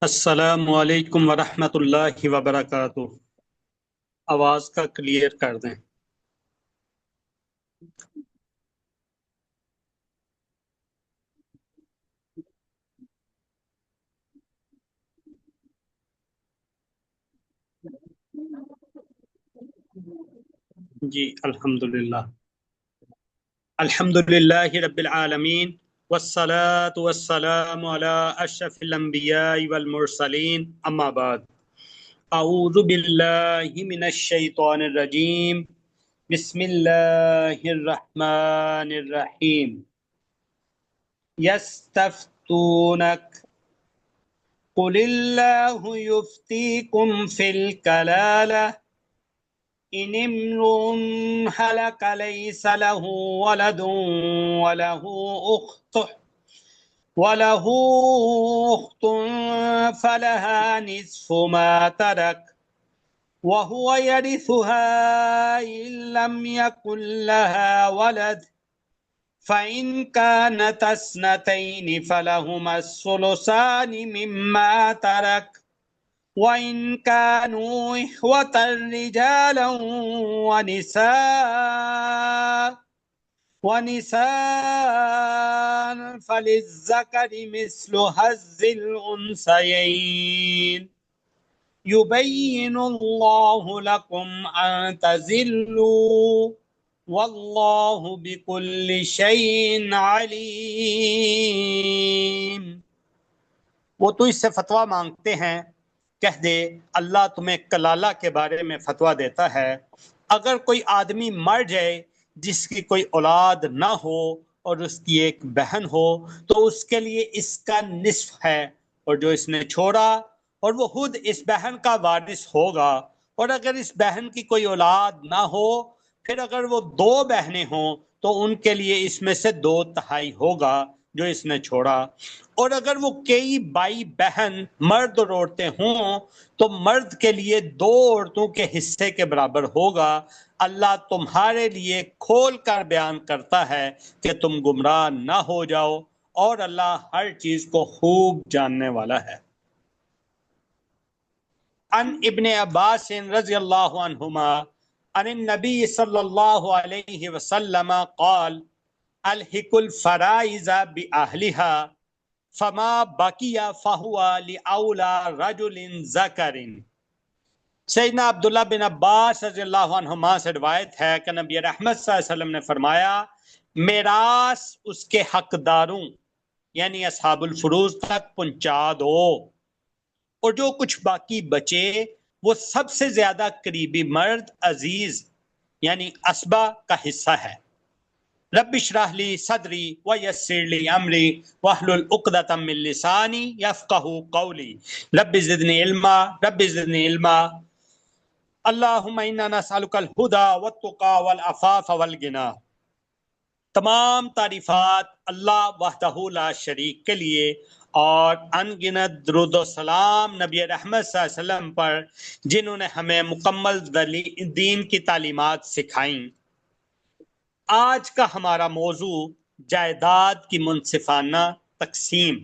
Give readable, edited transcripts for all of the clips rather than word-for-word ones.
السلام علیکم ورحمۃ اللہ وبرکاتہ۔ آواز کا کلیئر کر دیں۔ جی الحمدللہ الحمدللہ رب العالمین والصلاة والسلام علی اشرف الانبیاء والمرسلین، اما بعد، اعوذ باللہ من الشیطان الرجیم، بسم اللہ الرحمن الرحیم۔ یستفتونک قل اللہ یفتیکم فی الکلالہ ان امرؤ هلك ليس له ولد وله أخت فلها نصف ما ترك وهو يرثها إن لم يكن لها ولد فإن كانت اثنتين فلهما الثلثان مما ترك وَإِن كَانُوا إِخْوَةً رِجَالًا وَنِسَاءً فَلِلذَّكَرِ مِثْلُ حَظِّ الْأُنثَيَيْنِ يُبَيِّنُ اللَّهُ لَكُمْ أَن تَضِلُّوا وَاللَّهُ بِكُلِّ شَيْءٍ عَلِيمٌ۔ وہ تو اس سے فتویٰ مانگتے ہیں، کہہ دے اللہ تمہیں کلالہ کے بارے میں فتویٰ دیتا ہے، اگر کوئی آدمی مر جائے جس کی کوئی اولاد نہ ہو اور اس کی ایک بہن ہو تو اس کے لیے اس کا نصف ہے، اور جو اس نے چھوڑا اور وہ خود اس بہن کا وارث ہوگا، اور اگر اس بہن کی کوئی اولاد نہ ہو، پھر اگر وہ دو بہنیں ہوں تو ان کے لیے اس میں سے 2/3 ہوگا جو اس نے چھوڑا، اور اگر وہ کئی بھائی بہن مرد اور عورتیں ہوں تو مرد کے لیے 2 عورتوں کے حصے کے برابر ہوگا۔ اللہ تمہارے لیے کھول کر بیان کرتا ہے کہ تم گمراہ نہ ہو جاؤ، اور اللہ ہر چیز کو خوب جاننے والا ہے۔ ان ابن عباس رضی اللہ عنہما عن النبی صلی اللہ علیہ وسلم قال الحق الفرائض بأہلها فما بقی فہو لأولی رجل ذکر۔ سیدنا عبداللہ بن عباس رضی اللہ عنہما سے روایت ہے کہ نبی رحمت صلی اللہ علیہ وسلم نے فرمایا میراث اس کے حقداروں یعنی اصحاب الفروض تک پہنچا دو، اور جو کچھ باقی بچے وہ سب سے زیادہ قریبی مرد عزیز یعنی اسبا کا حصہ ہے۔ رب اشرح لی صدری ویسر لی امری واحلل عقدۃ من لسانی یفقہوا قولی رب زدنی علما رب زدنی علما اللہم انا نسألک الہدی والتقی والعفاف والغنی۔ تمام تعریفات اللہ وحدہ لا شریک کے لیے اور ان گنت درود و سلام نبی رحمت صلی اللہ علیہ وسلم پر جنہوں نے ہمیں مکمل دین کی تعلیمات سکھائیں۔ آج کا ہمارا موضوع جائیداد کی منصفانہ تقسیم۔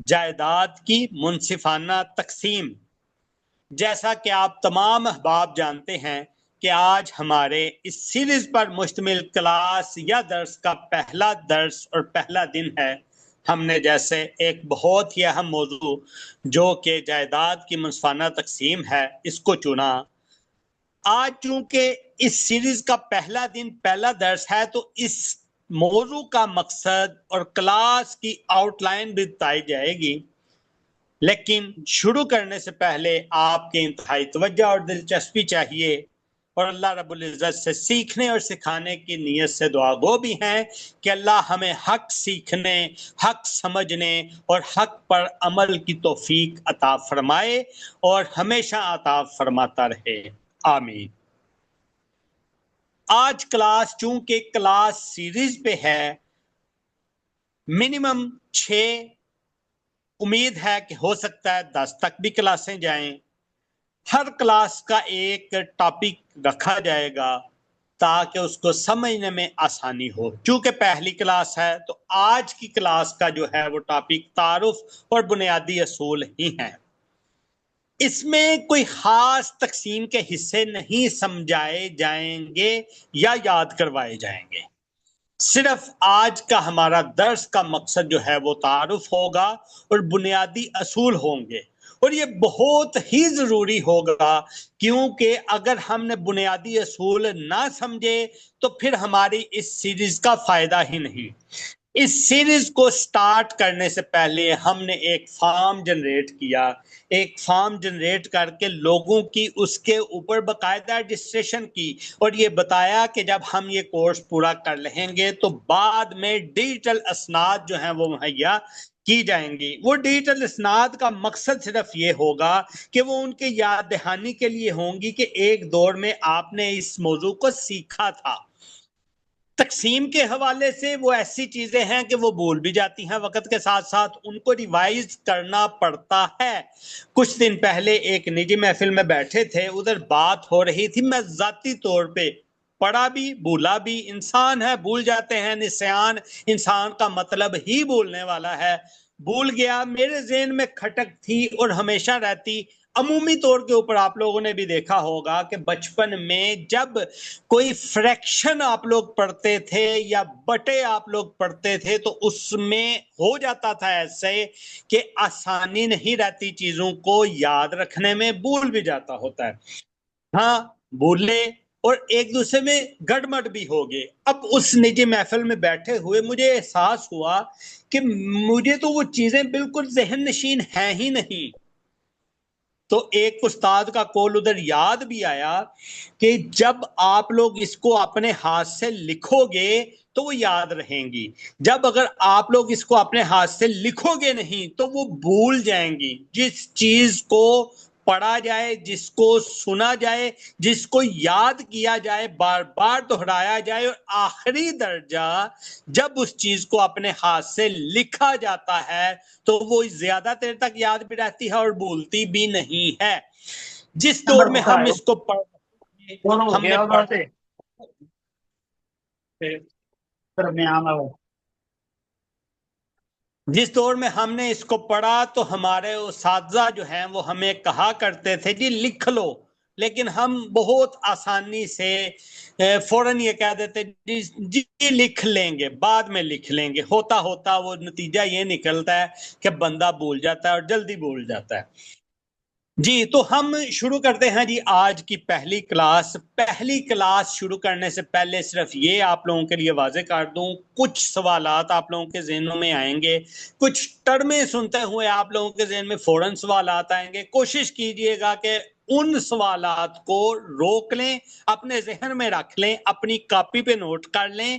جائیداد کی منصفانہ تقسیم، جیسا کہ آپ تمام احباب جانتے ہیں کہ آج ہمارے اس سیریز پر مشتمل کلاس یا درس کا پہلا درس اور پہلا دن ہے۔ ہم نے جیسے ایک بہت ہی اہم موضوع جو کہ جائیداد کی منصفانہ تقسیم ہے اس کو چنا۔ آج چونکہ اس سیریز کا پہلا دن پہلا درس ہے تو اس موضوع کا مقصد اور کلاس کی آؤٹ لائن بھی بتائی جائے گی، لیکن شروع کرنے سے پہلے آپ کے انتہائی توجہ اور دلچسپی چاہیے، اور اللہ رب العزت سے سیکھنے اور سکھانے کی نیت سے دعا گو بھی ہیں کہ اللہ ہمیں حق سیکھنے، حق سمجھنے اور حق پر عمل کی توفیق عطا فرمائے اور ہمیشہ عطا فرماتا رہے، آمین۔ آج کلاس چونکہ کلاس سیریز پہ ہے، منیمم 6، امید ہے کہ ہو سکتا ہے 10 تک بھی کلاسیں جائیں۔ ہر کلاس کا ایک ٹاپک رکھا جائے گا تاکہ اس کو سمجھنے میں آسانی ہو۔ چونکہ پہلی کلاس ہے تو آج کی کلاس کا جو ہے وہ ٹاپک تعارف اور بنیادی اصول ہی ہیں۔ اس میں کوئی خاص تقسیم کے حصے نہیں سمجھائے جائیں گے یا یاد کروائے جائیں گے، صرف آج کا ہمارا درس کا مقصد جو ہے وہ تعارف ہوگا اور بنیادی اصول ہوں گے، اور یہ بہت ہی ضروری ہوگا کیونکہ اگر ہم نے بنیادی اصول نہ سمجھے تو پھر ہماری اس سیریز کا فائدہ ہی نہیں۔ اس سیریز کو سٹارٹ کرنے سے پہلے ہم نے ایک فارم جنریٹ کیا، ایک فارم جنریٹ کر کے لوگوں کی اس کے اوپر باقاعدہ رجسٹریشن کی، اور یہ بتایا کہ جب ہم یہ کورس پورا کر لیں گے تو بعد میں ڈیجیٹل اسناد جو ہیں وہ مہیا کی جائیں گی۔ وہ ڈیجیٹل اسناد کا مقصد صرف یہ ہوگا کہ وہ ان کے یاد دہانی کے لیے ہوں گی کہ ایک دور میں آپ نے اس موضوع کو سیکھا تھا۔ تقسیم کے حوالے سے وہ ایسی چیزیں ہیں کہ وہ بھول بھی جاتی ہیں، وقت کے ساتھ ساتھ ان کو ریوائز کرنا پڑتا ہے۔ کچھ دن پہلے ایک نجی محفل میں بیٹھے تھے، ادھر بات ہو رہی تھی، میں ذاتی طور پہ پڑھا بھی بھولا بھی، انسان ہے بھول جاتے ہیں، نسیان انسان کا مطلب ہی بھولنے والا ہے، بھول گیا، میرے ذہن میں کھٹک تھی اور ہمیشہ رہتی۔ عمومی طور کے اوپر آپ لوگوں نے بھی دیکھا ہوگا کہ بچپن میں جب کوئی فریکشن آپ لوگ پڑھتے تھے یا بٹے آپ لوگ پڑھتے تھے تو اس میں ہو جاتا تھا ایسے کہ آسانی نہیں رہتی چیزوں کو یاد رکھنے میں، بھول بھی جاتا ہوتا ہے، ہاں بھولے اور ایک دوسرے میں گڑمڑ بھی ہو گئے۔ اب اس نجی محفل میں بیٹھے ہوئے مجھے احساس ہوا کہ مجھے تو وہ چیزیں بالکل ذہن نشین ہیں ہی نہیں، تو ایک استاد کا قول ادھر یاد بھی آیا کہ جب آپ لوگ اس کو اپنے ہاتھ سے لکھو گے تو وہ یاد رہیں گی، جب اگر آپ لوگ اس کو اپنے ہاتھ سے لکھو گے نہیں تو وہ بھول جائیں گی۔ جس چیز کو پڑھا جائے، جس کو سنا جائے، جس کو یاد کیا جائے، بار بار دہرایا جائے، اور آخری درجہ جب اس چیز کو اپنے ہاتھ سے لکھا جاتا ہے تو وہ زیادہ دیر تک یاد بھی رہتی ہے اور بھولتی بھی نہیں ہے۔ جس دور میں ہم اس کو جس دور میں ہم نے اس کو پڑھا تو ہمارے اساتذہ جو ہیں وہ ہمیں کہا کرتے تھے جی لکھ لو، لیکن ہم بہت آسانی سے فوراً یہ کہہ دیتے جی لکھ لیں گے، بعد میں لکھ لیں گے، ہوتا ہوتا وہ نتیجہ یہ نکلتا ہے کہ بندہ بھول جاتا ہے اور جلدی بھول جاتا ہے۔ جی تو ہم شروع کرتے ہیں جی آج کی پہلی کلاس شروع کرنے سے پہلے صرف یہ آپ لوگوں کے لیے واضح کر دوں، کچھ سوالات آپ لوگوں کے ذہنوں میں آئیں گے، کچھ ٹرمیں سنتے ہوئے آپ لوگوں کے ذہن میں فوراً سوالات آئیں گے۔ کوشش کیجئے گا کہ ان سوالات کو روک لیں، اپنے ذہن میں رکھ لیں، اپنی کاپی پہ نوٹ کر لیں۔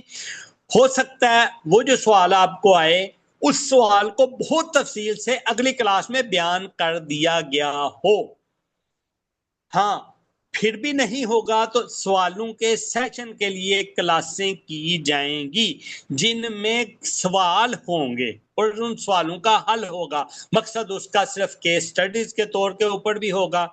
ہو سکتا ہے وہ جو سوال آپ کو آئے اس سوال کو بہت تفصیل سے اگلی کلاس میں بیان کر دیا گیا ہو۔ ہاں پھر بھی نہیں ہوگا تو سوالوں کے سیشن کے لیے کلاسیں کی جائیں گی جن میں سوال ہوں گے اور ان سوالوں کا حل ہوگا، مقصد اس کا صرف کیس سٹڈیز کے طور کے اوپر بھی ہوگا۔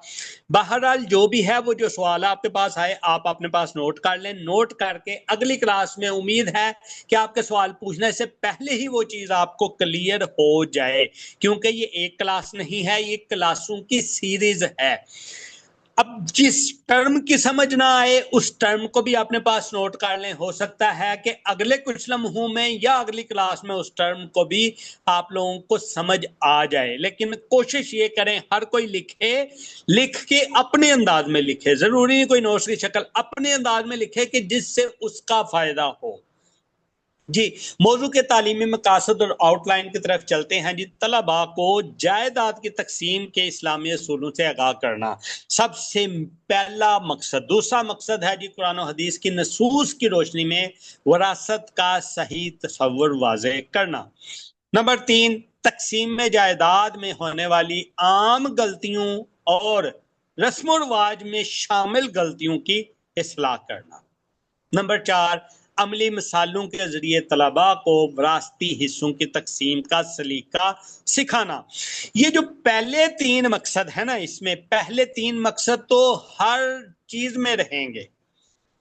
بہرحال جو بھی ہے وہ جو سوال آپ کے پاس آئے آپ اپنے پاس نوٹ کر لیں، نوٹ کر کے اگلی کلاس میں امید ہے کہ آپ کے سوال پوچھنے سے پہلے ہی وہ چیز آپ کو کلیئر ہو جائے، کیونکہ یہ ایک کلاس نہیں ہے، یہ کلاسوں کی سیریز ہے۔ اب جس ٹرم کی سمجھ نہ آئے اس ٹرم کو بھی اپنے پاس نوٹ کر لیں، ہو سکتا ہے کہ اگلے کچھ لمحوں میں یا اگلی کلاس میں اس ٹرم کو بھی آپ لوگوں کو سمجھ آ جائے، لیکن کوشش یہ کریں ہر کوئی لکھے، لکھ کے اپنے انداز میں لکھے، ضروری نہیں کوئی نوٹس کی شکل، اپنے انداز میں لکھے کہ جس سے اس کا فائدہ ہو۔ جی موضوع کے تعلیمی مقاصد اور آؤٹ لائن کی طرف چلتے ہیں۔ جی طلباء کو جائیداد کی تقسیم کے اسلامی اصولوں سے آگاہ کرنا سب سے پہلا مقصد۔ دوسرا مقصد ہے جی قرآن و حدیث کی نصوص کی روشنی میں وراثت کا صحیح تصور واضح کرنا۔ نمبر 3 تقسیم میں جائیداد میں ہونے والی عام غلطیوں اور رسم و رواج میں شامل غلطیوں کی اصلاح کرنا۔ نمبر 4 عملی مثالوں کے ذریعے طلباء کو وراثتی حصوں کی تقسیم کا سلیقہ سکھانا۔ یہ جو پہلے 3 مقصد ہیں نا، اس میں پہلے 3 مقصد تو ہر چیز میں رہیں گے۔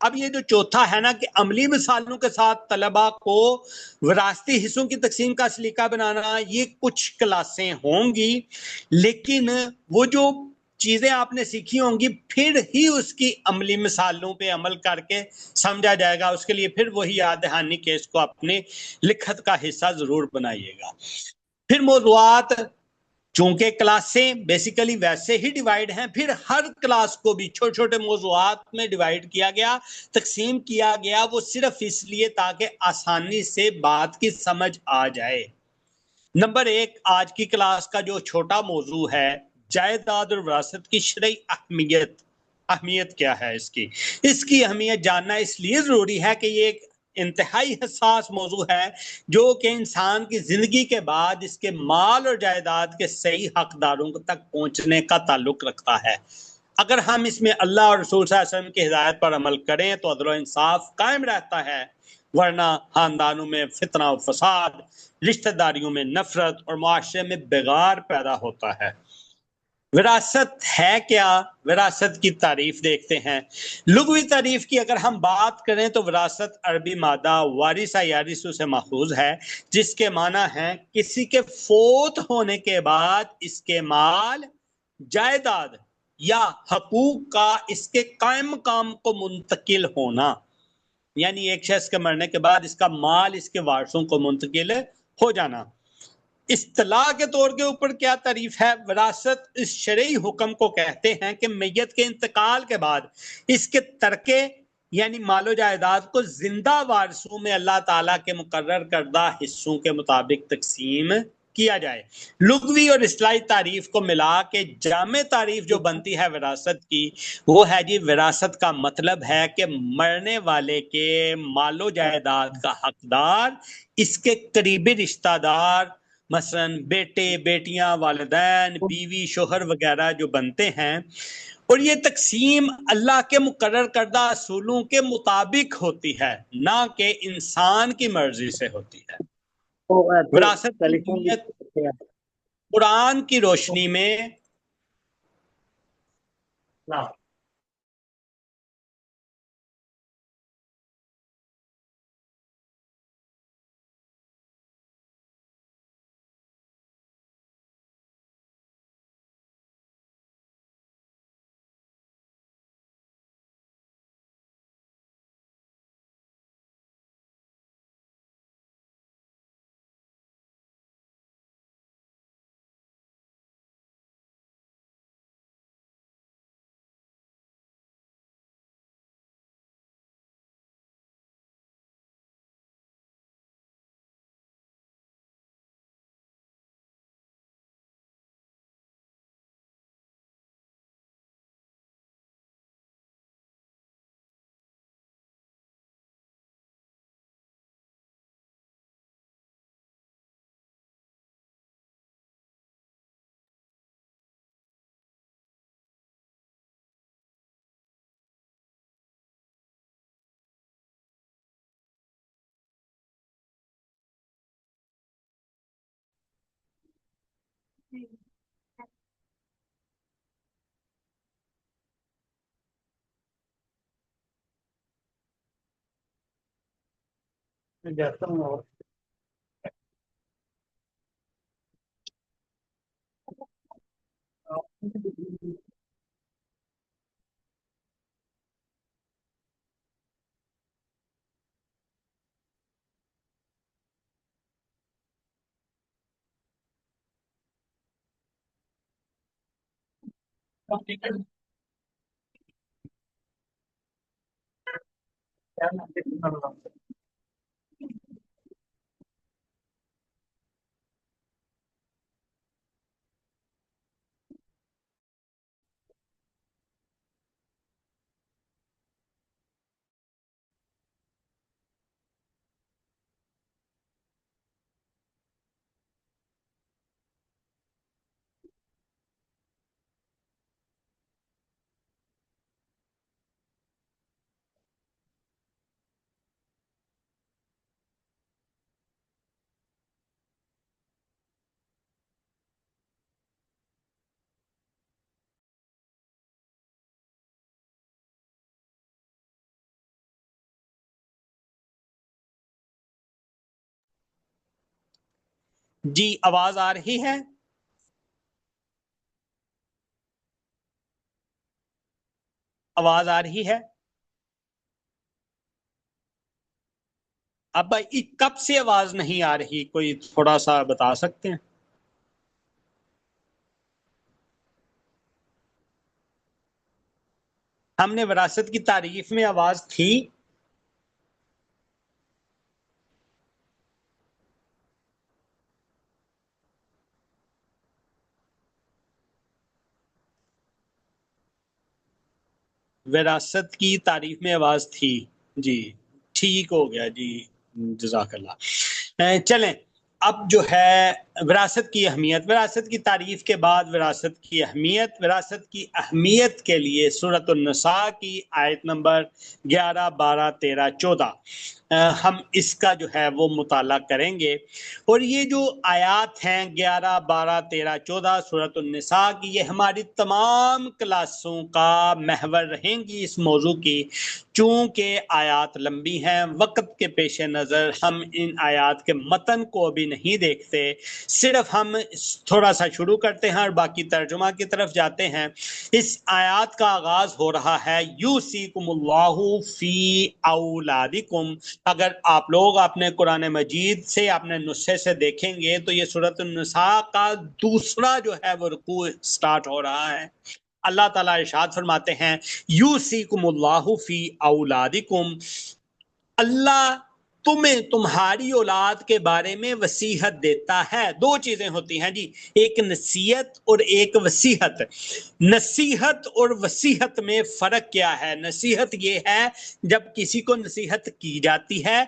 اب یہ جو چوتھا ہے نا کہ عملی مثالوں کے ساتھ طلباء کو وراثتی حصوں کی تقسیم کا سلیقہ بنانا، یہ کچھ کلاسیں ہوں گی، لیکن وہ جو چیزیں آپ نے سیکھی ہوں گی پھر ہی اس کی عملی مثالوں پہ عمل کر کے سمجھا جائے گا۔ اس کے لیے پھر وہی یاد دہانی کیس کو اپنے لکھت کا حصہ ضرور بنائیے گا۔ پھر موضوعات، چونکہ کلاسیں بیسیکلی ویسے ہی ڈیوائیڈ ہیں، پھر ہر کلاس کو بھی چھوٹے چھوٹے موضوعات میں ڈیوائیڈ کیا گیا، تقسیم کیا گیا، وہ صرف اس لیے تاکہ آسانی سے بات کی سمجھ آ جائے۔ نمبر 1 آج کی کلاس کا جو چھوٹا موضوع ہے، جائیداد اور وراثت کی شرعی اہمیت کیا ہے؟ اس کی اہمیت جاننا اس لیے ضروری ہے کہ یہ ایک انتہائی حساس موضوع ہے جو کہ انسان کی زندگی کے بعد اس کے مال اور جائیداد کے صحیح حقداروں تک پہنچنے کا تعلق رکھتا ہے۔ اگر ہم اس میں اللہ اور رسول صلی اللہ علیہ وسلم کی ہدایت پر عمل کریں تو عدل و انصاف قائم رہتا ہے، ورنہ خاندانوں میں فتنہ و فساد، رشتہ داریوں میں نفرت اور معاشرے میں بغار پیدا ہوتا ہے۔ وراثت ہے کیا؟ وراثت کی تعریف دیکھتے ہیں۔ لغوی تعریف کی اگر ہم بات کریں تو وراثت عربی مادہ وارثہ یارثو سے ماخوذ ہے، جس کے معنی ہیں کسی کے فوت ہونے کے بعد اس کے مال، جائیداد یا حقوق کا اس کے قائم مقام کو منتقل ہونا، یعنی ایک شخص کے مرنے کے بعد اس کا مال اس کے وارثوں کو منتقل ہو جانا۔ اصطلاح کے طور کے اوپر کیا تعریف ہے؟ وراثت اس شرعی حکم کو کہتے ہیں کہ میت کے انتقال کے بعد اس کے ترکے یعنی مال و جائیداد کو زندہ وارثوں میں اللہ تعالیٰ کے مقرر کردہ حصوں کے مطابق تقسیم کیا جائے۔ لغوی اور اصطلاحی تعریف کو ملا کے جامع تعریف جو بنتی ہے وراثت کی، وہ ہے جی وراثت کا مطلب ہے کہ مرنے والے کے مال و جائیداد کا حقدار اس کے قریبی رشتہ دار، مثلا بیٹے، بیٹیاں، والدین، بیوی، شوہر وغیرہ جو بنتے ہیں، اور یہ تقسیم اللہ کے مقرر کردہ اصولوں کے مطابق ہوتی ہے، نہ کہ انسان کی مرضی سے ہوتی ہے۔ وراثت کی اہمیت قرآن کی روشنی میں جی آواز آ رہی ہے؟ آواز آ رہی ہے؟ اب کب سے آواز نہیں آ رہی؟ کوئی تھوڑا سا بتا سکتے ہیں؟ ہم نے وراثت کی تعریف میں آواز تھی؟ وراثت کی تعریف میں آواز تھی؟ جی ٹھیک ہو گیا جی، جزاک اللہ۔ چلیں اب جو ہے وراثت کی اہمیت، وراثت کی تعریف کے بعد وراثت کی اہمیت، وراثت کی اہمیت کے لیے سورۃ النساء کی آیت نمبر 11، 12، 13، 14 ہم اس کا جو ہے وہ مطالعہ کریں گے۔ اور یہ جو آیات ہیں 11، 12، 13، 14 سورۃ النساء کی، یہ ہماری تمام کلاسوں کا محور رہیں گی اس موضوع کی۔ چونکہ آیات لمبی ہیں، وقت کے پیش نظر ہم ان آیات کے متن کو بھی نہیں دیکھتے، صرف ہم تھوڑا سا شروع کرتے ہیں اور باقی ترجمہ کی طرف جاتے ہیں۔ اس آیات کا آغاز ہو رہا ہے یوصیکم اللہ فی اولادکم۔ اگر آپ لوگ اپنے قرآن مجید سے اپنے نسخے سے دیکھیں گے تو یہ سورۃ النساء کا دوسرا جو ہے وہ رکوع سٹارٹ ہو رہا ہے۔ اللہ تعالیٰ ارشاد فرماتے ہیں یوصیکم اللہ فی اولادکم، اللہ تمہیں تمہاری اولاد کے بارے میں وصیت دیتا ہے۔ دو چیزیں ہوتی ہیں جی، ایک نصیحت اور ایک وصیت۔ نصیحت اور وصیت میں فرق کیا ہے؟ نصیحت یہ ہے جب کسی کو نصیحت کی جاتی ہے،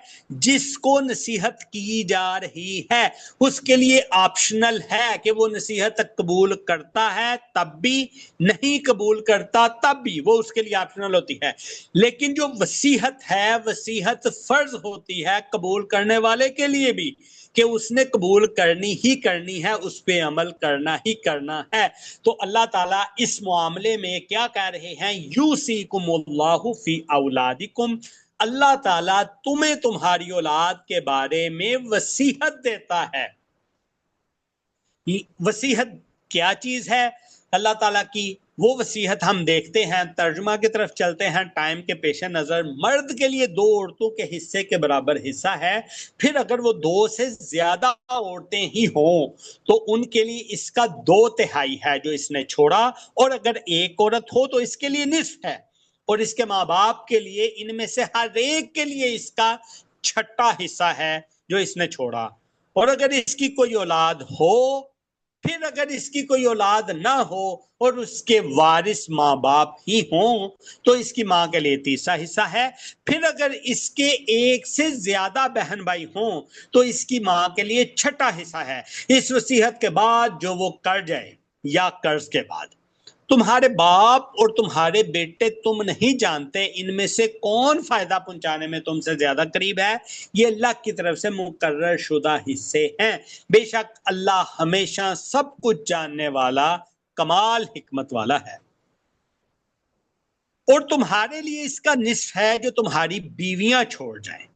جس کو نصیحت کی جا رہی ہے اس کے لیے آپشنل ہے کہ وہ نصیحت قبول کرتا ہے تب بھی، نہیں قبول کرتا تب بھی، وہ اس کے لیے آپشنل ہوتی ہے۔ لیکن جو وصیت ہے، وصیت فرض ہوتی ہے قبول کرنے والے کے لیے بھی، کہ اس نے قبول کرنی ہی کرنی ہے، اس پہ عمل کرنا ہی کرنا ہے۔ تو اللہ تعالیٰ اس معاملے میں کیا کہہ رہے ہیں؟ یوصیکم اللہ فی اولادکم، اللہ تعالیٰ تمہیں تمہاری اولاد کے بارے میں وصیت دیتا ہے۔ وصیت کیا چیز ہے اللہ تعالیٰ کی؟ وہ وصیت ہم دیکھتے ہیں، ترجمہ کی طرف چلتے ہیں ٹائم کے پیش نظر۔ مرد کے لیے 2 عورتوں کے حصے کے برابر حصہ ہے، پھر اگر وہ 2 سے زیادہ عورتیں ہی ہوں تو ان کے لیے اس کا 2/3 ہے جو اس نے چھوڑا، اور اگر ایک عورت ہو تو اس کے لیے نصف ہے، اور اس کے ماں باپ کے لیے ان میں سے ہر ایک کے لیے اس کا 6واں حصہ ہے جو اس نے چھوڑا۔ اور اگر اس کی کوئی اولاد ہو، پھر اگر اس کی کوئی اولاد نہ ہو اور اس کے وارث ماں باپ ہی ہوں تو اس کی ماں کے لیے 3واں حصہ ہے۔ پھر اگر اس کے 1 سے زیادہ بہن بھائی ہوں تو اس کی ماں کے لیے 6واں حصہ ہے۔ اس وصیت کے بعد جو وہ کر جائے یا قرض کے بعد، تمہارے باپ اور تمہارے بیٹے تم نہیں جانتے ان میں سے کون فائدہ پہنچانے میں تم سے زیادہ قریب ہے، یہ اللہ کی طرف سے مقرر شدہ حصے ہیں، بے شک اللہ ہمیشہ سب کچھ جاننے والا کمال حکمت والا ہے۔ اور تمہارے لیے اس کا نصف ہے جو تمہاری بیویاں چھوڑ جائیں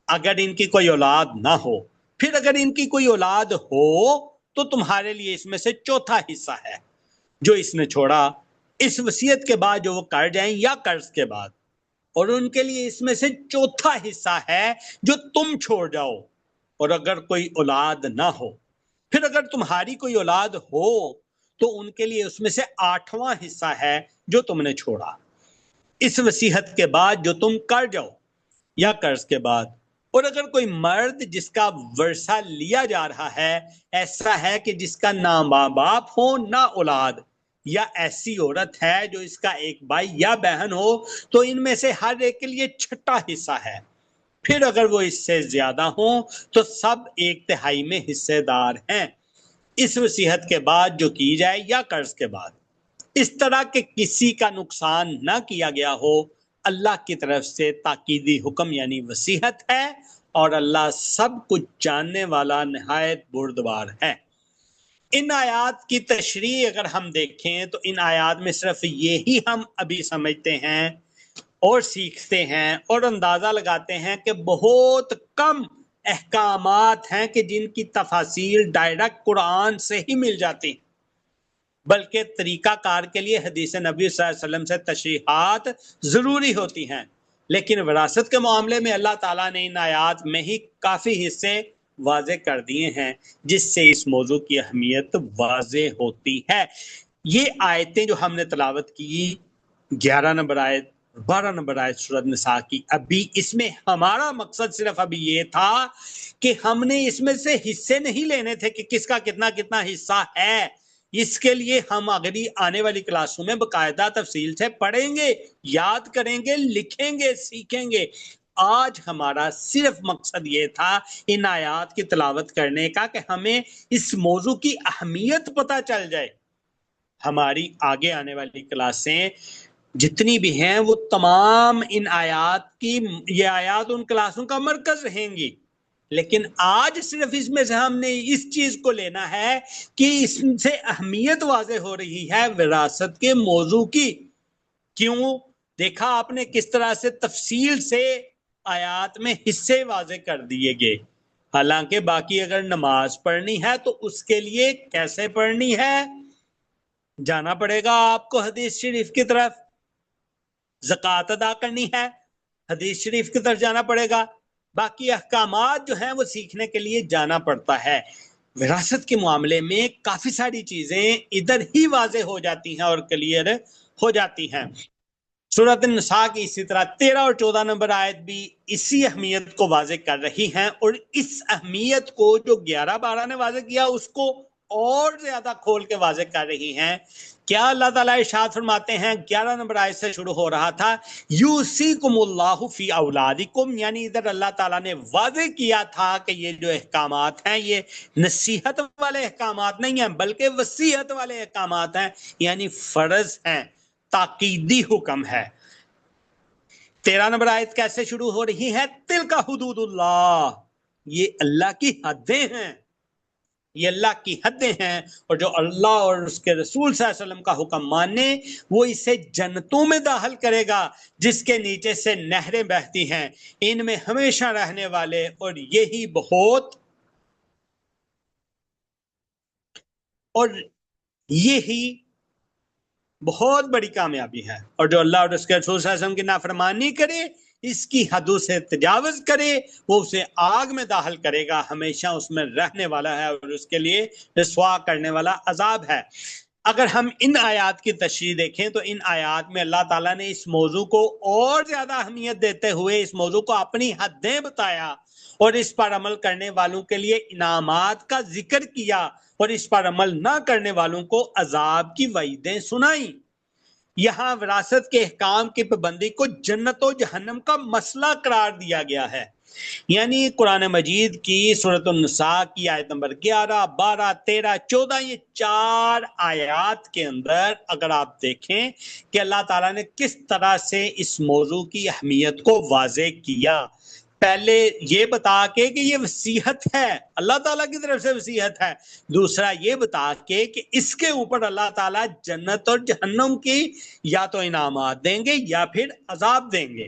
اگر ان کی کوئی اولاد نہ ہو، پھر اگر ان کی کوئی اولاد ہو تو تمہارے لیے اس میں سے چوتھا حصہ ہے جو اس نے چھوڑا، اس وصیت کے بعد جو وہ کر جائیں یا قرض کے بعد، اور ان کے لیے اس میں سے چوتھا حصہ ہے جو تم چھوڑ جاؤ، اور اگر کوئی اولاد نہ ہو، پھر اگر تمہاری کوئی اولاد ہو تو ان کے لیے اس میں سے آٹھواں حصہ ہے جو تم نے چھوڑا، اس وصیت کے بعد جو تم کر جاؤ یا قرض کے بعد۔ اور اگر کوئی مرد جس کا ورثہ لیا جا رہا ہے ایسا ہے کہ جس کا نہ ماں باپ ہو نہ اولاد، یا ایسی عورت ہے جو اس کا ایک بھائی یا بہن ہو، تو ان میں سے ہر ایک کے لیے چھٹا حصہ ہے، پھر اگر وہ اس سے زیادہ ہوں تو سب ایک تہائی میں حصے دار ہیں، اس وصیت کے بعد جو کی جائے یا قرض کے بعد، اس طرح کہ کسی کا نقصان نہ کیا گیا ہو۔ اللہ کی طرف سے تاکیدی حکم یعنی وصیت ہے، اور اللہ سب کچھ جاننے والا نہایت بردبار ہے۔ ان آیات کی تشریح اگر ہم دیکھیں تو ان آیات میں صرف یہی ہم ابھی سمجھتے ہیں اور سیکھتے ہیں اور اندازہ لگاتے ہیں کہ بہت کم احکامات ہیں کہ جن کی تفاصیل ڈائریکٹ قرآن سے ہی مل جاتی ہیں، بلکہ طریقہ کار کے لیے حدیث نبی صلی اللہ علیہ وسلم سے تشریحات ضروری ہوتی ہیں، لیکن وراثت کے معاملے میں اللہ تعالیٰ نے ان آیات میں ہی کافی حصے واضح کر دیے ہیں جس سے اس موضوع کی اہمیت واضح ہوتی ہے۔ یہ آیتیں جو ہم نے تلاوت کی 11 نمبر آیت 12 نمبر آیت سورۃ نساء کی، ابھی اس میں ہمارا مقصد صرف ابھی یہ تھا کہ ہم نے اس میں سے حصے نہیں لینے تھے کہ کس کا کتنا کتنا حصہ ہے، اس کے لیے ہم اگلی آنے والی کلاسوں میں باقاعدہ تفصیل سے پڑھیں گے، یاد کریں گے، لکھیں گے، سیکھیں گے۔ آج ہمارا صرف مقصد یہ تھا ان آیات کی تلاوت کرنے کا کہ ہمیں اس موضوع کی اہمیت پتہ چل جائے۔ ہماری آگے آنے والی کلاسیں جتنی بھی ہیں وہ تمام ان آیات کی، یہ آیات ان کلاسوں کا مرکز رہیں گی، لیکن آج صرف اس میں سے ہم نے اس چیز کو لینا ہے کہ اس سے اہمیت واضح ہو رہی ہے وراثت کے موضوع کی۔ کیوں؟ دیکھا آپ نے کس طرح سے تفصیل سے آیات میں حصے واضح کر دیے گئے، حالانکہ باقی اگر نماز پڑھنی ہے تو اس کے لیے کیسے پڑھنی ہے، جانا پڑے گا آپ کو حدیث شریف کی طرف، زکوٰۃ ادا کرنی ہے حدیث شریف کی طرف جانا پڑے گا، باقی احکامات جو ہیں وہ سیکھنے کے لیے جانا پڑتا ہے۔ وراثت کے معاملے میں کافی ساری چیزیں ادھر ہی واضح ہو جاتی ہیں اور کلیئر ہو جاتی ہیں۔ سورۃ النساء کی اسی طرح 13 اور 14 نمبر آیت بھی اسی اہمیت کو واضح کر رہی ہیں، اور اس اہمیت کو جو 11 12 نے واضح کیا اس کو اور زیادہ کھول کے واضح کر رہی ہیں۔ کیا اللہ تعالیٰ ارشاد فرماتے ہیں، 11 نمبر آیت سے شروع ہو رہا تھا، یوصیکم اللہ فی اولادکم، یعنی ادھر اللہ تعالیٰ نے واضح کیا تھا کہ یہ جو احکامات ہیں یہ نصیحت والے احکامات نہیں ہیں بلکہ وصیت والے احکامات ہیں، یعنی فرض ہیں، تاکیدی حکم ہے۔ 13 نمبر آیت کیسے شروع ہو رہی ہے، تلک حدود اللہ، یہ اللہ کی حدیں ہیں، یہ اللہ کی حدیں ہیں، اور جو اللہ اور اس کے رسول صلی اللہ علیہ وسلم کا حکم مانے وہ اسے جنتوں میں داخل کرے گا جس کے نیچے سے نہریں بہتی ہیں، ان میں ہمیشہ رہنے والے، اور یہی بہت بڑی کامیابی ہے۔ اور جو اللہ اور اس کے رسول صلی اللہ علیہ وسلم کی نافرمانی کرے، اس کی حدوں سے تجاوز کرے، وہ اسے آگ میں داخل کرے گا، ہمیشہ اس میں رہنے والا ہے، اور اس کے لیے رسوا کرنے والا عذاب ہے۔ اگر ہم ان آیات کی تشریح دیکھیں تو ان آیات میں اللہ تعالیٰ نے اس موضوع کو اور زیادہ اہمیت دیتے ہوئے اس موضوع کو اپنی حدیں بتایا، اور اس پر عمل کرنے والوں کے لیے انعامات کا ذکر کیا، اور اس پر عمل نہ کرنے والوں کو عذاب کی وعیدیں سنائیں۔ یہاں وراثت کے احکام کی پابندی کو جنت و جہنم کا مسئلہ قرار دیا گیا ہے، یعنی قرآن مجید کی سورۃ النساء کی آیت نمبر 11، 12، 13، 14، یہ 4 آیات کے اندر اگر آپ دیکھیں کہ اللہ تعالیٰ نے کس طرح سے اس موضوع کی اہمیت کو واضح کیا. پہلے یہ بتا کے کہ یہ وصیت ہے، اللہ تعالیٰ کی طرف سے وصیت ہے. دوسرا یہ بتا کے کہ اس کے اوپر اللہ تعالیٰ جنت اور جہنم کی یا تو انعامات دیں گے یا پھر عذاب دیں گے.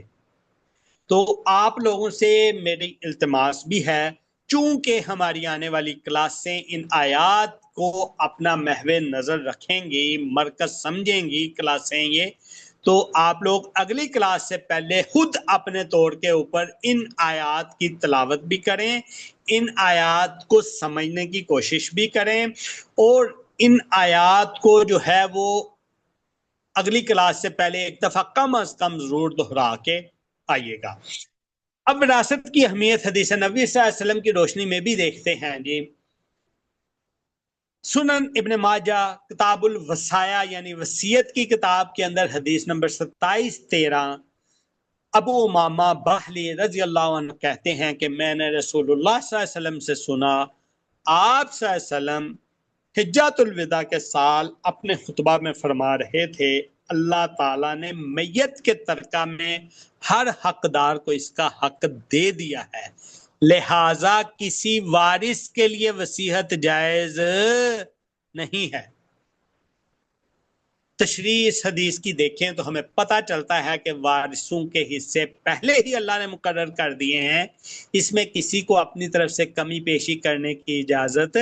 تو آپ لوگوں سے میری التماس بھی ہے، چونکہ ہماری آنے والی کلاسیں ان آیات کو اپنا محو نظر رکھیں گی، مرکز سمجھیں گی کلاسیں یہ، تو آپ لوگ اگلی کلاس سے پہلے خود اپنے طور کے اوپر ان آیات کی تلاوت بھی کریں، ان آیات کو سمجھنے کی کوشش بھی کریں، اور ان آیات کو جو ہے وہ اگلی کلاس سے پہلے ایک دفعہ کم از کم ضرور دہرا کے آئیے گا. اب وراثت کی اہمیت حدیث نبوی صلی اللہ علیہ وسلم کی روشنی میں بھی دیکھتے ہیں. جی سنن ابن ماجہ کتاب الوصایا یعنی وصیت کی کتاب کے اندر حدیث نمبر 2713 ابو امامہ باہلی رضی اللہ عنہ کہتے ہیں کہ میں نے رسول اللہ صلی اللہ علیہ وسلم سے سنا، آپ صلی اللہ علیہ وسلم حجۃ الوداع کے سال اپنے خطبہ میں فرما رہے تھے، اللہ تعالیٰ نے میت کے ترکہ میں ہر حقدار کو اس کا حق دے دیا ہے، لہذا کسی وارث کے لیے وصیت جائز نہیں ہے. تشریح اس حدیث کی دیکھیں تو ہمیں پتہ چلتا ہے کہ وارثوں کے حصے پہلے ہی اللہ نے مقرر کر دیے ہیں، اس میں کسی کو اپنی طرف سے کمی پیشی کرنے کی اجازت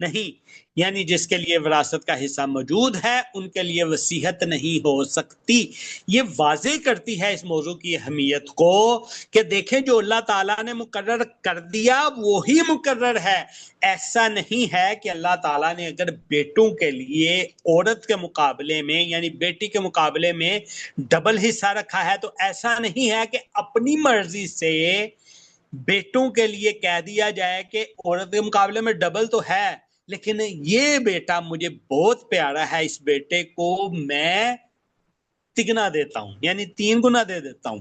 نہیں. یعنی جس کے لیے وراثت کا حصہ موجود ہے ان کے لیے وصیت نہیں ہو سکتی. یہ واضح کرتی ہے اس موضوع کی اہمیت کو کہ دیکھیں جو اللہ تعالیٰ نے مقرر کر دیا وہی مقرر ہے. ایسا نہیں ہے کہ اللہ تعالیٰ نے اگر بیٹوں کے لیے عورت کے مقابلے میں یعنی بیٹی کے مقابلے میں ڈبل حصہ رکھا ہے تو ایسا نہیں ہے کہ اپنی مرضی سے بیٹوں کے لیے کہہ دیا جائے کہ عورت کے مقابلے میں ڈبل تو ہے لیکن یہ بیٹا مجھے بہت پیارا ہے، اس بیٹے کو میں تگنا دیتا ہوں یعنی 3 گنا دے دیتا ہوں.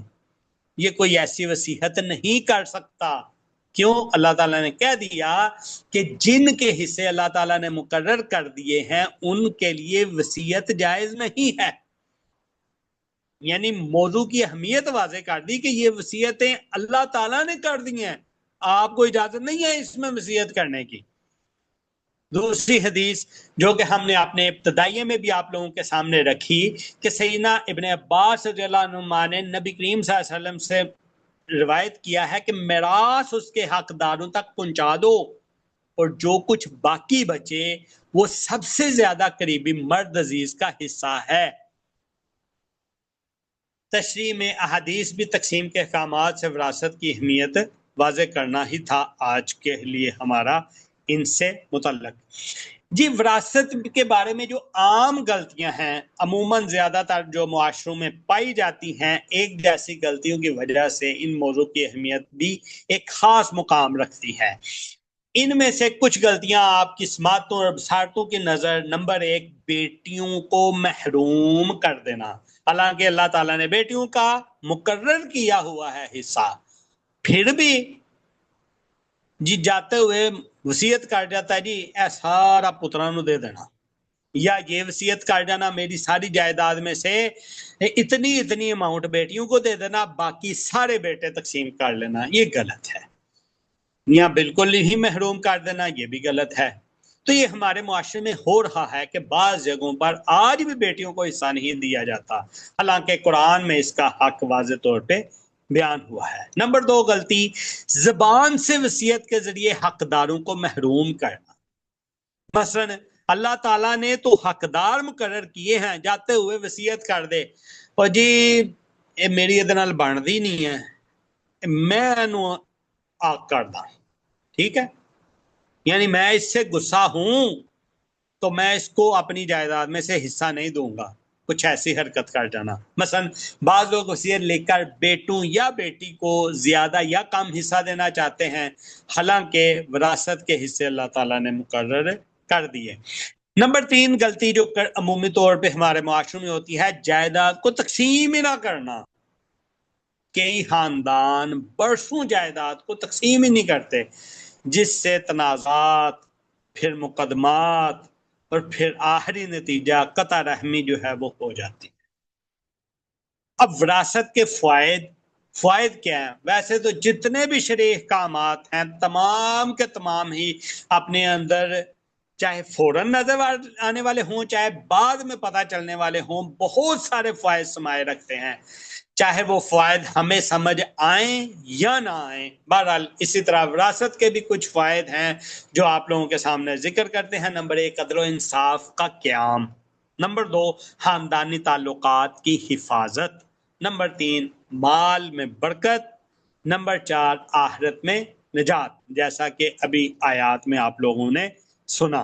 یہ کوئی ایسی وصیت نہیں کر سکتا. کیوں؟ اللہ تعالیٰ نے کہہ دیا کہ جن کے حصے اللہ تعالیٰ نے مقرر کر دیے ہیں ان کے لیے وصیت جائز نہیں ہے. یعنی موضوع کی اہمیت واضح کر دی کہ یہ وصیتیں اللہ تعالیٰ نے کر دی ہیں، آپ کو اجازت نہیں ہے اس میں وصیت کرنے کی. دوسری حدیث جو کہ ہم نے اپنے ابتدائیے میں بھی آپ لوگوں کے سامنے رکھی کہ سیدنا ابن عباس رضی اللہ عنہ نے نبی کریم صلی اللہ علیہ وسلم سے روایت کیا ہے کہ میراث اس کے حقداروں تک پہنچا دو اور جو کچھ باقی بچے وہ سب سے زیادہ قریبی مرد عزیز کا حصہ ہے. تشریح میں احادیث بھی تقسیم کے احکامات سے وراثت کی اہمیت واضح کرنا ہی تھا آج کے لیے ہمارا ان سے متعلق. جی وراثت کے بارے میں جو عام غلطیاں ہیں عموماً زیادہ تر جو معاشروں میں پائی جاتی ہیں، ایک جیسی غلطیوں کی وجہ سے ان موضوع کی اہمیت بھی ایک خاص مقام رکھتی ہے. ان میں سے کچھ غلطیاں آپ کی سماعتوں اور بصارتوں کی نظر. نمبر 1، بیٹیوں کو محروم کر دینا. حالانکہ اللہ تعالیٰ نے بیٹیوں کا مقرر کیا ہوا ہے حصہ، پھر بھی جی جاتے ہوئے وصیت کر جاتا ہے جی اے سارا پتروں نو دے دینا، یا یہ وصیت کر جانا میری ساری جائیداد میں سے اتنی اماؤنٹ بیٹیوں کو دے دینا، باقی سارے بیٹے تقسیم کر لینا. یہ غلط ہے. یا بالکل ہی محروم کر دینا، یہ بھی غلط ہے. تو یہ ہمارے معاشرے میں ہو رہا ہے کہ بعض جگہوں پر آج بھی بیٹیوں کو حصہ نہیں دیا جاتا، حالانکہ قرآن میں اس کا حق واضح طور پہ بیان ہوا ہے. نمبر 2 غلطی، زبان سے وصیت کے ذریعے حقداروں کو محروم کرنا. مثلا اللہ تعالیٰ نے تو حقدار مقرر کیے ہیں، جاتے ہوئے وصیت کر دے اور جی میری یہ نال بنتی نہیں ہے، میں کر دا، ٹھیک ہے، یعنی میں اس سے غصہ ہوں تو میں اس کو اپنی جائیداد میں سے حصہ نہیں دوں گا، کچھ ایسی حرکت کر جانا. مثلا بعض لوگ وصیت لکھ کر بیٹوں یا بیٹی کو زیادہ یا کم حصہ دینا چاہتے ہیں، حالانکہ وراثت کے حصے اللہ تعالیٰ نے مقرر کر دیے. نمبر 3 غلطی جو عمومی طور پہ ہمارے معاشرے میں ہوتی ہے، جائیداد کو تقسیم ہی نہ کرنا. کئی خاندان برسوں جائیداد کو تقسیم ہی نہیں کرتے، جس سے تنازعات، پھر مقدمات، اور پھر آخری نتیجہ قطع رحمی جو ہے وہ ہو جاتی ہے۔ اب وراثت کے فوائد کیا ہیں؟ ویسے تو جتنے بھی شرعی احکامات ہیں تمام کے تمام ہی اپنے اندر، چاہے فوراً نظر آنے والے ہوں چاہے بعد میں پتہ چلنے والے ہوں، بہت سارے فوائد سمائے رکھتے ہیں، چاہے وہ فوائد ہمیں سمجھ آئیں یا نہ آئیں۔ بہرحال اسی طرح وراثت کے بھی کچھ فوائد ہیں جو آپ لوگوں کے سامنے ذکر کرتے ہیں۔ نمبر 1، عدل و انصاف کا قیام۔ نمبر 2، خاندانی تعلقات کی حفاظت۔ نمبر 3، مال میں برکت۔ نمبر 4، آخرت میں نجات، جیسا کہ ابھی آیات میں آپ لوگوں نے سنا۔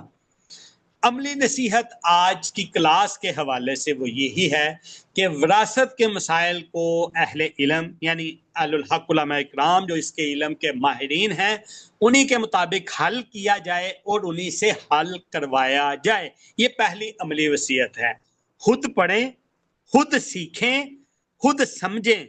عملی نصیحت آج کی کلاس کے حوالے سے وہ یہی ہے کہ وراثت کے مسائل کو اہل علم یعنی اہل الحق علماء اکرام جو اس کے علم کے ماہرین ہیں انہی کے مطابق حل کیا جائے اور انہی سے حل کروایا جائے۔ یہ پہلی عملی وصیت ہے۔ خود پڑھیں، خود سیکھیں، خود سمجھیں،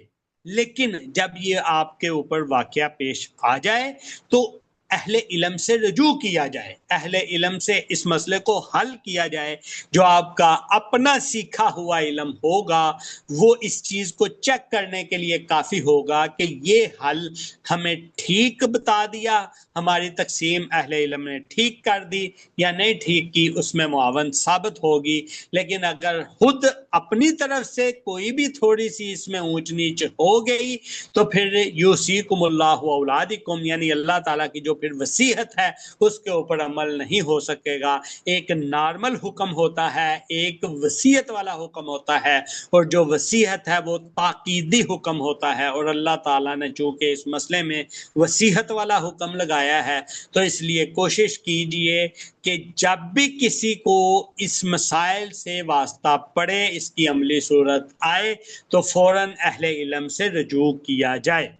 لیکن جب یہ آپ کے اوپر واقعہ پیش آ جائے تو اہل علم سے رجوع کیا جائے، اہل علم سے اس مسئلے کو حل کیا جائے۔ جو آپ کا اپنا سیکھا ہوا علم ہوگا وہ اس چیز کو چیک کرنے کے لیے کافی ہوگا کہ یہ حل ہمیں ٹھیک بتا دیا، ہماری تقسیم اہل علم نے ٹھیک کر دی یا نہیں ٹھیک کی، اس میں معاون ثابت ہوگی۔ لیکن اگر خود اپنی طرف سے کوئی بھی تھوڑی سی اس میں اونچ نیچ ہو گئی تو پھر یوصیکم اللہ اولادکم یعنی اللہ تعالیٰ کی جو پھر وصیت ہے اس کے اوپر عمل نہیں ہو سکے گا۔ ایک نارمل حکم ہوتا ہے، ایک وصیت والا حکم ہوتا ہے، اور جو وصیت ہے وہ تاکیدی حکم ہوتا ہے، اور اللہ تعالیٰ نے چونکہ اس مسئلے میں وصیت والا حکم لگایا ہے تو اس لیے کوشش کیجئے کہ جب بھی کسی کو اس مسائل سے واسطہ پڑے، اس کی عملی صورت آئے تو فوراً اہل علم سے رجوع کیا جائے۔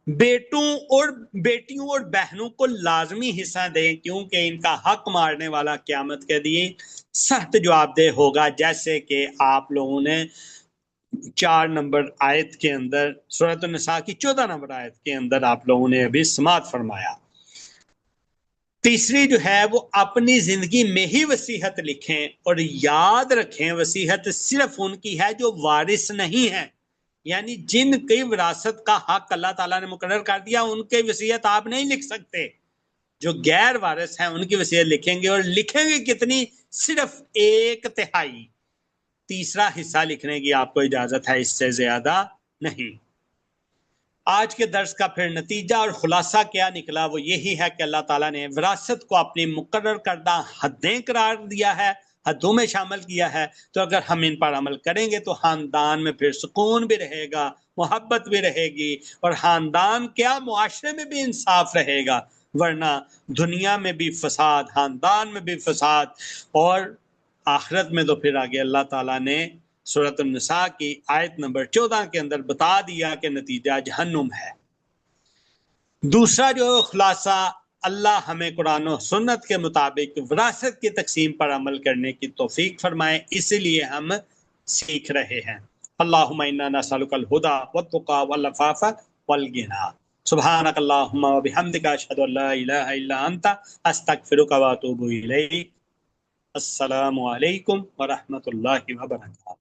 بیٹیوں اور بہنوں کو لازمی حصہ دیں کیونکہ ان کا حق مارنے والا قیامت کے دن سخت جواب دہ ہوگا، جیسے کہ آپ لوگوں نے 4 نمبر آیت کے اندر سورۃ النساء کی 14 نمبر آیت کے اندر آپ لوگوں نے ابھی سماعت فرمایا۔ تیسری جو ہے وہ اپنی زندگی میں ہی وصیت لکھیں اور یاد رکھیں وصیت صرف ان کی ہے جو وارث نہیں ہے، یعنی جن کی وراثت کا حق اللہ تعالیٰ نے مقرر کر دیا ان کی وصیت آپ نہیں لکھ سکتے۔ جو غیر وارث ہیں ان کی وصیت لکھیں گے، اور لکھیں گے کتنی؟ صرف 1/3، تیسرا حصہ لکھنے کی آپ کو اجازت ہے، اس سے زیادہ نہیں۔ آج کے درس کا پھر نتیجہ اور خلاصہ کیا نکلا وہ یہی ہے کہ اللہ تعالیٰ نے وراثت کو اپنی مقرر کردہ حدیں قرار دیا ہے، حدوں میں شامل کیا ہے، تو اگر ہم ان پر عمل کریں گے تو خاندان میں پھر سکون بھی رہے گا، محبت بھی رہے گی، اور خاندان کیا معاشرے میں بھی انصاف رہے گا، ورنہ دنیا میں بھی فساد، خاندان میں بھی فساد، اور آخرت میں تو پھر آگے اللہ تعالیٰ نے سورۃ النساء کی آیت نمبر 14 کے اندر بتا دیا کہ نتیجہ جہنم ہے۔ دوسرا جو خلاصہ، اللہ ہمیں قرآن و سنت کے مطابق وراثت کی تقسیم پر عمل کرنے کی توفیق فرمائے، اسی لیے ہم سیکھ رہے ہیں۔ اللہم انا نسألک الہدی والتقی والعفاف والغنی۔ سبحانک اللہم وبحمدک، اشہد ان لا الہ الا انت، استغفرک واتوب الیک۔ السلام علیکم ورحمۃ اللہ وبرکاتہ۔